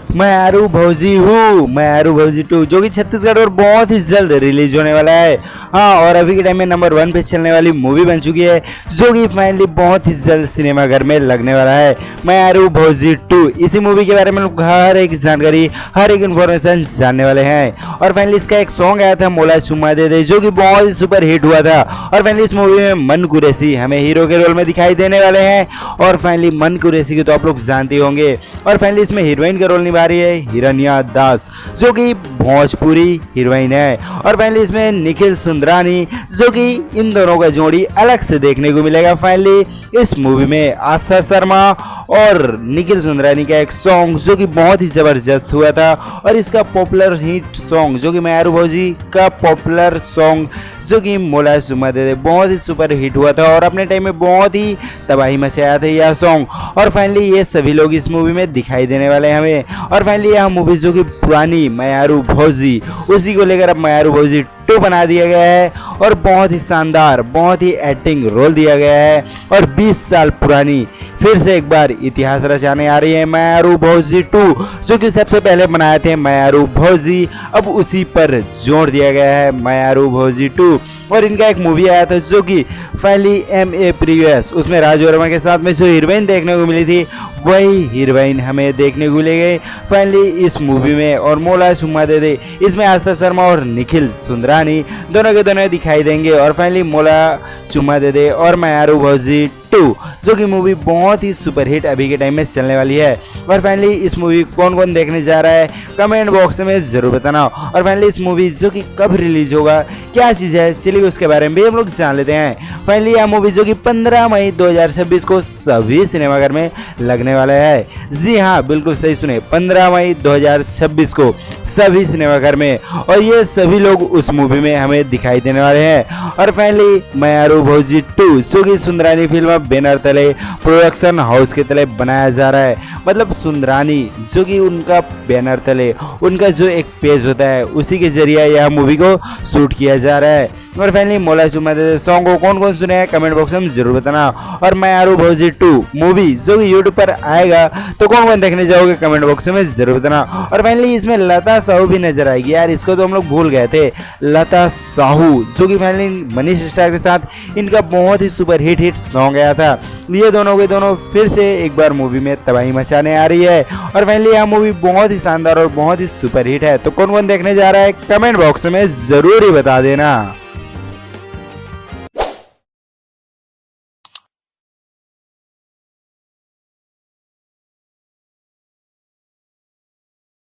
मैं आरू भौजी हूँ, मैं आरू भौजी 2, जो कि छत्तीसगढ़ और बहुत ही जल्द रिलीज होने वाला है। हाँ, और अभी के टाइम में नंबर 1 पे चलने वाली मूवी बन चुकी है, जो कि फाइनली बहुत ही जल्द सिनेमाघर में लगने वाला है। मैं आरू भौजी 2, इसी मूवी के बारे में लोग हर एक जानकारी, हर एक इन्फॉर्मेशन जानने वाले हैं। और फाइनली इसका एक सॉन्ग आया था मोला चुम्मा दे दे, जो कि बहुत ही सुपर हिट हुआ था। और फाइनली इस मूवी में मन कुरैशी हमें हीरो के रोल में दिखाई देने वाले हैं। और फाइनली मन कुरैशी की तो आप लोग जानते होंगे। और फाइनली इसमें हीरोइन का रोल निभा रही है हिरण्या दास, जो कि भोजपुरी हीरोइन है। और फाइनली इसमें निखिल सुंदरानी, जो कि इन दोनों का जोड़ी अलग से देखने को मिलेगा। फाइनली इस मूवी में आस्था शर्मा और निखिल सुंदरानी का एक सॉन्ग, जो कि बहुत ही जबरदस्त हुआ था। और इसका पॉपुलर हिट सॉन्ग, जो कि मैं आरू भौजी का पॉपुलर सॉन्ग, जो कि मोला चुम्मा दे दे, बहुत ही सुपर हिट हुआ था और अपने टाइम में बहुत ही तबाही मचाया था यह सॉन्ग। और फाइनली ये सभी लोग इस मूवी में दिखाई देने वाले हैं हमें। और फाइनली यह मूवी जो कि पुरानी मैं आरू भौजी, उसी को लेकर अब मैं आरू भौजी 2 बना दिया गया है। और बहुत ही शानदार, बहुत ही एक्टिंग रोल दिया गया है। और 20 साल पुरानी फिर से एक बार इतिहास रचाने आ रही है मैं आरू भौजी 2, जो कि सबसे पहले बनाए थे मैं आरू भौजी, अब उसी पर जोड़ दिया गया है मैं आरू भौजी 2। और इनका एक मूवी आया था, जो कि फाइनली MA प्रीवियस, उसमें राज वर्मा के साथ में जो हीरोइन देखने को मिली थी, वही हीरोइन हमें देखने को मिली गई फाइनली इस मूवी में। और मोला चुम्मा दे दे, इसमें आस्था शर्मा और निखिल सुंदरानी दोनों के दोनों दिखाई देंगे। और फाइनली मोला चुम्मा दे दे और मैं आरू भौजी 2, जो कि मूवी बहुत ही सुपर हिट अभी के टाइम में चलने वाली है। और फाइनली इस मूवी कौन कौन देखने जा रहा है कमेंट बॉक्स में जरूर बताना। और फाइनली इस मूवी जो कि कब रिलीज होगा, क्या चीज़ है, चलिए उसके बारे में भी हम लोग जान लेते हैं। फाइनली यह मूवी जो कि 15 मई 2026 को सभी सिनेमाघर में लगने वाला है। जी हाँ, बिल्कुल सही सुने, 15 मई 2026 को सभी सिनेमाघर में। और ये सभी लोग उस मूवी में हमें दिखाई देने वाले हैं। और फाइनली मैं आरू भौजी 2, जो कि सुंदरानी फिल्म बैनर तले प्रोडक्शन हाउस के तले बनाया जा रहा है। मतलब सुंदरानी जो कि उनका बैनर तले उनका जो एक पेज होता है, उसी के जरिए यह मूवी को शूट किया जा रहा है। और फाइनली मोला चुम्मा दे दे सॉन्ग को कौन कौन सुने हैं कमेंट बॉक्स में जरूर बताना। और मैं आरू भौजी 2 मूवी जो कि यूट्यूब पर आएगा, तो कौन कौन देखने जाओगे कमेंट बॉक्स में जरूर बताना। और फाइनली इसमें लता साहू भी नजर आएगी यार, इसको तो हम लोग भूल गए थे। लता साहू जो कि फाइनली मनीष स्टार के साथ इनका बहुत ही सुपर हिट सॉन्ग आया था। ये दोनों के दोनों फिर से एक बार मूवी में तबाही मचाने आ रही है। और फाइनली यह मूवी बहुत ही शानदार और बहुत ही सुपर हिट है। तो कौन कौन देखने जा रहा है कमेंट बॉक्स में जरूर ही बता देना।